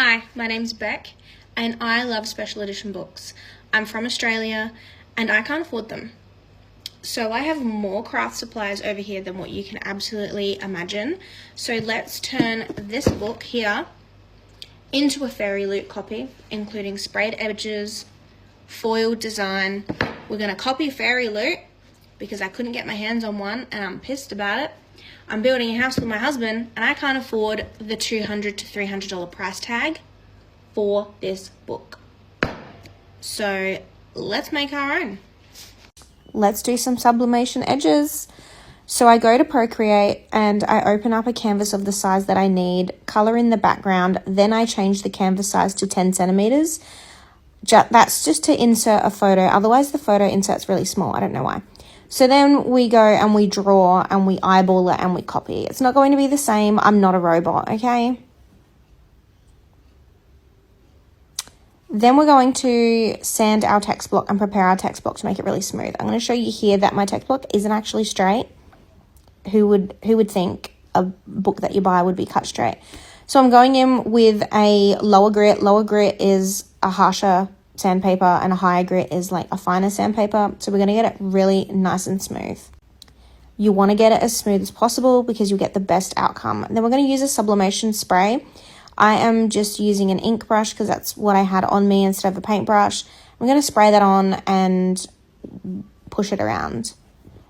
Hi, my name's Beck, and I love special edition books. I'm from Australia, and I can't afford them. So I have more craft supplies over here than what you can absolutely imagine. So let's turn this book here into a fairyloot copy, including sprayed edges, foiled design. We're going to copy fairyloot because I couldn't get my hands on one, and I'm pissed about it. I'm building a house with my husband, and I can't afford the $200 to $300 price tag for this book. So let's make our own. Let's do some sublimation edges. So I go to Procreate and I open up a canvas of the size that I need, color in the background, then I change the canvas size to 10 centimeters. That's just to insert a photo, otherwise the photo insert's really small, I don't know why. So then we go and we draw and we eyeball it and we copy. It's not going to be the same. I'm not a robot, okay? Then we're going to sand our text block and prepare our text block to make it really smooth. I'm going to show you here that my text block isn't actually straight. Who would think a book that you buy would be cut straight? So I'm going in with a lower grit. Lower grit is a harsher sandpaper and a higher grit is like a finer sandpaper. So we're going to get it really nice and smooth. You want to get it as smooth as possible because you'll get the best outcome. And then we're going to use a sublimation spray. I am just using an ink brush because that's what I had on me instead of a paintbrush. I'm going to spray that on and push it around.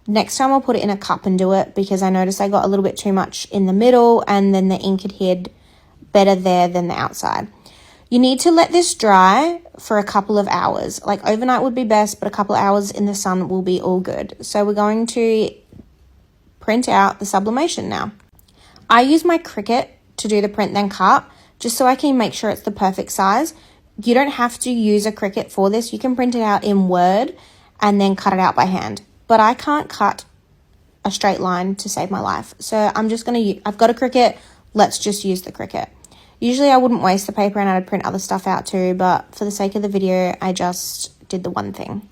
Next time I'll put it in a cup and do it because I noticed I got a little bit too much in the middle and then the ink adhered better there than the outside. You need to let this dry for a couple of hours. Like overnight would be best, but a couple of hours in the sun will be all good. So we're going to print out the sublimation now. I use my Cricut to do the print then cut, just so I can make sure it's the perfect size. You don't have to use a Cricut for this. You can print it out in Word and then cut it out by hand. But I can't cut a straight line to save my life. So I'm just going to, I've got a Cricut, let's just use the Cricut. Usually I wouldn't waste the paper and I'd print other stuff out too, but for the sake of the video, I just did the one thing.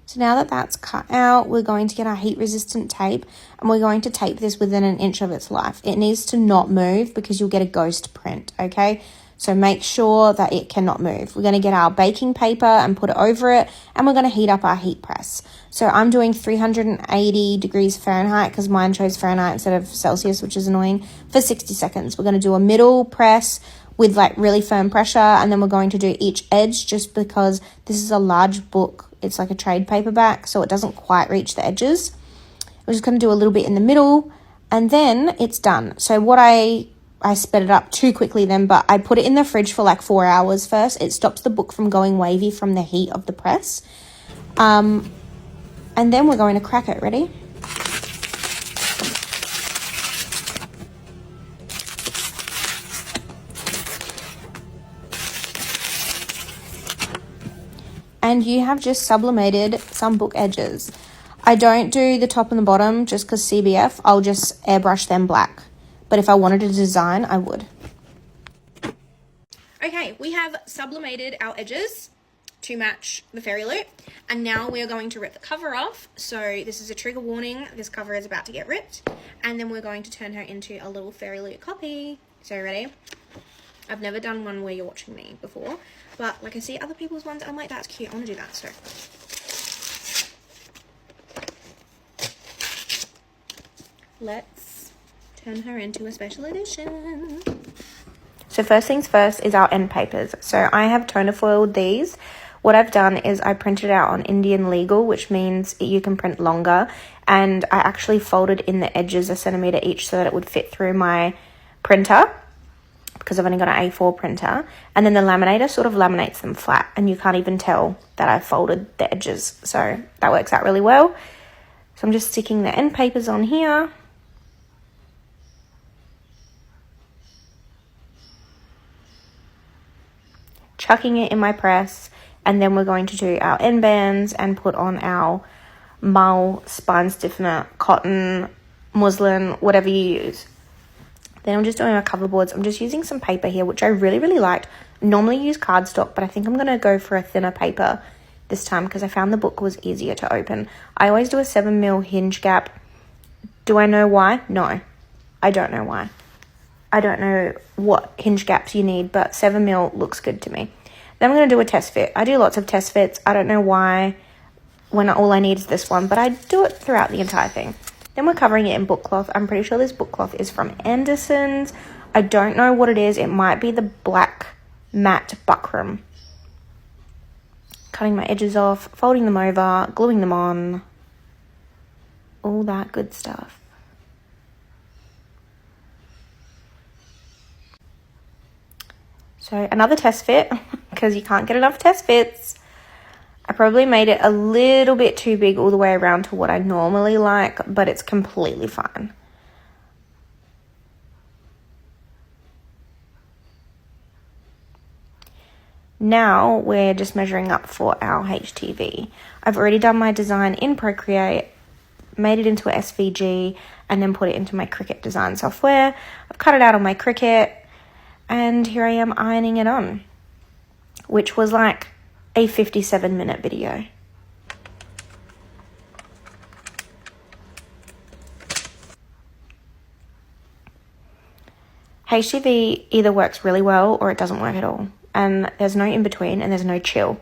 So now that that's cut out, we're going to get our heat resistant tape and we're going to tape this within an inch of its life. It needs to not move because you'll get a ghost print, okay? So make sure that it cannot move. We're going to get our baking paper and put it over it and we're going to heat up our heat press. So I'm doing 380 degrees Fahrenheit because mine shows Fahrenheit instead of Celsius, which is annoying, for 60 seconds. We're going to do a middle press with like really firm pressure and then we're going to do each edge just because this is a large book. It's like a trade paperback, so it doesn't quite reach the edges. We're just going to do a little bit in the middle and then it's done. So what I sped it up too quickly then, but I put it in the fridge for like 4 hours first. It stops the book from going wavy from the heat of the press. And then we're going to crack it. Ready? And you have just sublimated some book edges. I don't do the top and the bottom just because CBF. I'll just airbrush them black. But if I wanted a design, I would. Okay, we have sublimated our edges to match the fairyloot. And now we are going to rip the cover off. So this is a trigger warning. This cover is about to get ripped. And then we're going to turn her into a little fairyloot copy. So ready? I've never done one where you're watching me before. But like I see other people's ones, I'm like, that's cute. I want to do that. So let's turn her into a special edition. So first things first is our end papers. So I have toner foiled these. What I've done is I printed out on Indian Legal, which means you can print longer. And I actually folded in the edges 1 centimeter each so that it would fit through my printer, because I've only got an A4 printer. And then the laminator sort of laminates them flat and you can't even tell that I've folded the edges. So that works out really well. So I'm just sticking the end papers on here. Chucking it in my press. And then we're going to do our end bands and put on our mull, spine stiffener, cotton, muslin, whatever you use. Then I'm just doing my cover boards. I'm just using some paper here, which I really, really liked. Normally use cardstock, but I think I'm going to go for a thinner paper this time because I found the book was easier to open. I always do a 7mm hinge gap. Do I know why? No, I don't know why. I don't know what hinge gaps you need, but 7mm looks good to me. Then I'm going to do a test fit. I do lots of test fits. I don't know why when all I need is this one, but I do it throughout the entire thing. Then we're covering it in book cloth. I'm pretty sure this book cloth is from Anderson's. I don't know what it is. It might be the black matte buckram. Cutting my edges off, folding them over, gluing them on. All that good stuff. So another test fit, because you can't get enough test fits. I probably made it a little bit too big all the way around to what I normally like, but it's completely fine. Now we're just measuring up for our HTV. I've already done my design in Procreate, made it into a SVG, and then put it into my Cricut design software. I've cut it out on my Cricut, and here I am ironing it on, which was like a 57-minute video. HTV either works really well or it doesn't work at all. And there's no in between and there's no chill.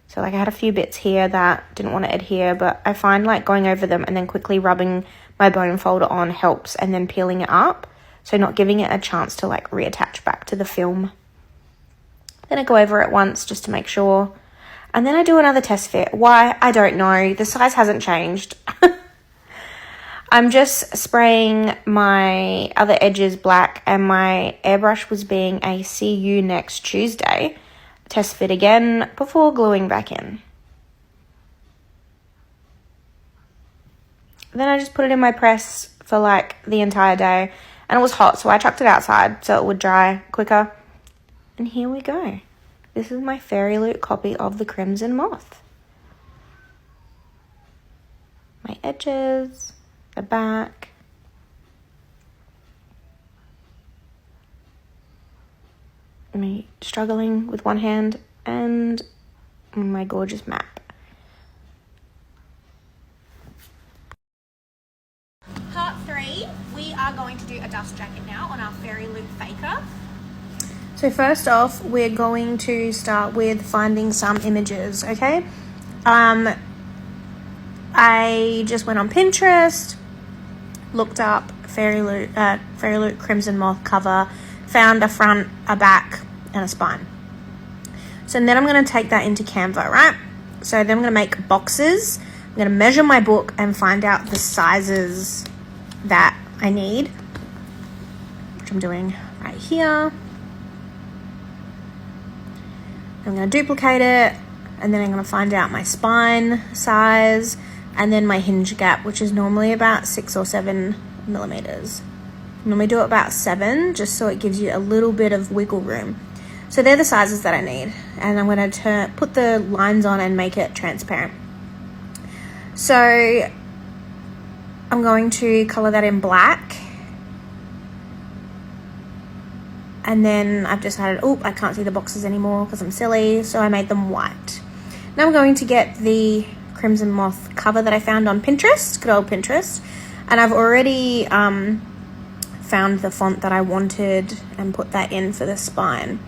So like I had a few bits here that didn't want to adhere, but I find like going over them and then quickly rubbing my bone folder on helps, and then peeling it up. So not giving it a chance to like reattach back to the film. Then I go over it once just to make sure. And then I do another test fit. Why? I don't know. The size hasn't changed. I'm just spraying my other edges black, and my airbrush was being a see you next Tuesday. Test fit again before gluing back in. Then I just put it in my press for like the entire day, and it was hot, so I chucked it outside so it would dry quicker. And here we go. This is my fairyloot copy of the Crimson Moth. My edges, the back. Me struggling with one hand, and my gorgeous map. Part 3, we are going to do a dust jacket now on our fairyloot faker. So first off, we're going to start with finding some images, okay? I just went on Pinterest, looked up fairyloot Crimson Moth cover, found a front, a back, and a spine. So then I'm going to take that into Canva, right? So then I'm going to make boxes. I'm going to measure my book and find out the sizes that I need, which I'm doing right here. I'm going to duplicate it, and then I'm going to find out my spine size, and then my hinge gap, which is normally about 6 or 7 millimeters. I normally do it about 7, just so it gives you a little bit of wiggle room. So they're the sizes that I need, and I'm going to put the lines on and make it transparent. So I'm going to color that in black. And then I've decided, oh, I can't see the boxes anymore because I'm silly, so I made them white. Now I'm going to get the Crimson Moth cover that I found on Pinterest, good old Pinterest. And I've already found the font that I wanted and put that in for the spine.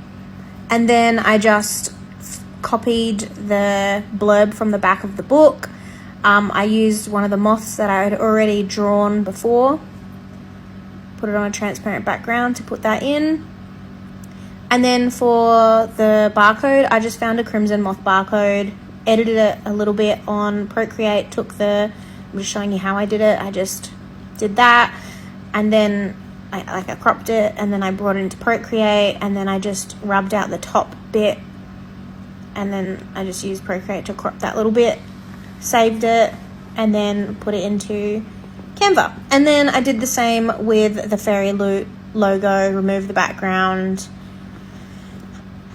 And then I just copied the blurb from the back of the book. I used one of the moths that I had already drawn before. Put it on a transparent background to put that in. And then for the barcode, I just found a Crimson Moth barcode, edited it a little bit on Procreate, I'm just showing you how I did it. I just did that, and then I cropped it, and then I brought it into Procreate, and then I just rubbed out the top bit, and then I just used Procreate to crop that little bit, saved it, and then put it into Canva. And then I did the same with the fairyloot logo, removed the background.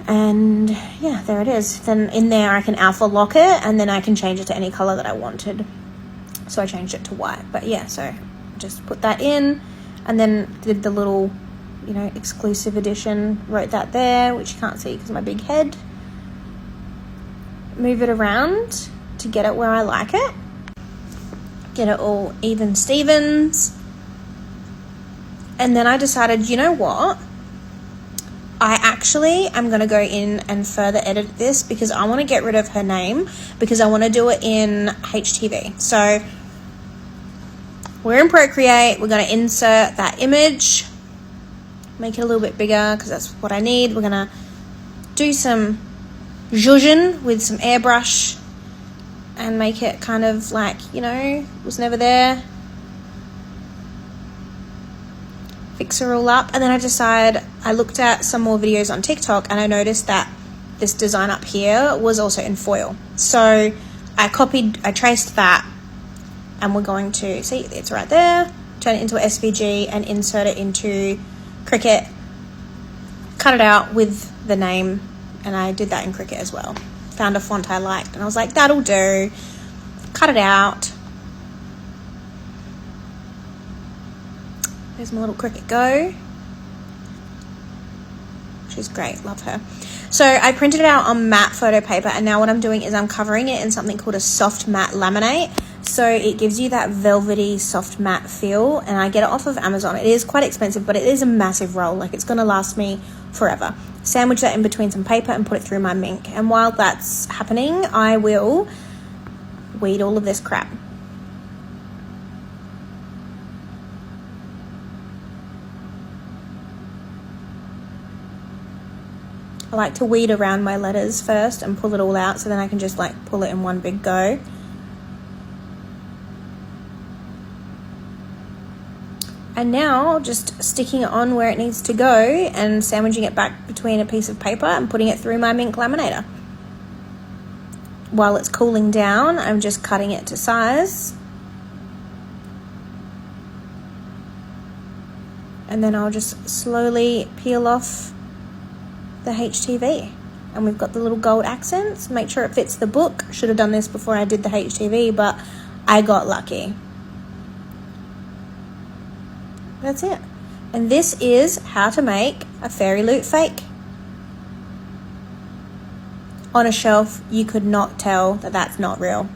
And yeah, there it is. Then in there I can alpha lock it, and then I can change it to any color that I wanted. So I changed it to white. But yeah, so just put that in, and then did the little, exclusive edition, wrote that there, which you can't see because of my big head. Move it around to get it where I like it. Get it all even Stevens. And then I decided, you know what? I actually am going to go in and further edit this because I want to get rid of her name because I want to do it in HTV. So we're in Procreate. We're going to insert that image, make it a little bit bigger because that's what I need. We're going to do some zhuzhen with some airbrush and make it kind of like, you know, was never there. Fix her all up. And then I looked at some more videos on TikTok and I noticed that this design up here was also in foil. So I traced that, and we're going to, see, it's right there, turn it into a SVG and insert it into Cricut, cut it out with the name, and I did that in Cricut as well. Found a font I liked and I was like, that'll do. Cut it out. There's my little Cricut Go. She's great, love her. So I printed it out on matte photo paper, and now what I'm doing is I'm covering it in something called a soft matte laminate. So it gives you that velvety soft matte feel, and I get it off of Amazon. It is quite expensive, but it is a massive roll. Like, it's gonna last me forever. Sandwich that in between some paper and put it through my Mink. And while that's happening, I will weed all of this crap. I like to weed around my letters first and pull it all out, so then I can just like pull it in one big go. And now just sticking it on where it needs to go and sandwiching it back between a piece of paper and putting it through my Mink laminator. While it's cooling down, I'm just cutting it to size. And then I'll just slowly peel off the HTV, and we've got the little gold accents. Make sure it fits the book. Should have done this before I did the HTV, but I got lucky. That's it. And this is how to make a fairyloot fake. On a shelf, you could not tell that that's not real.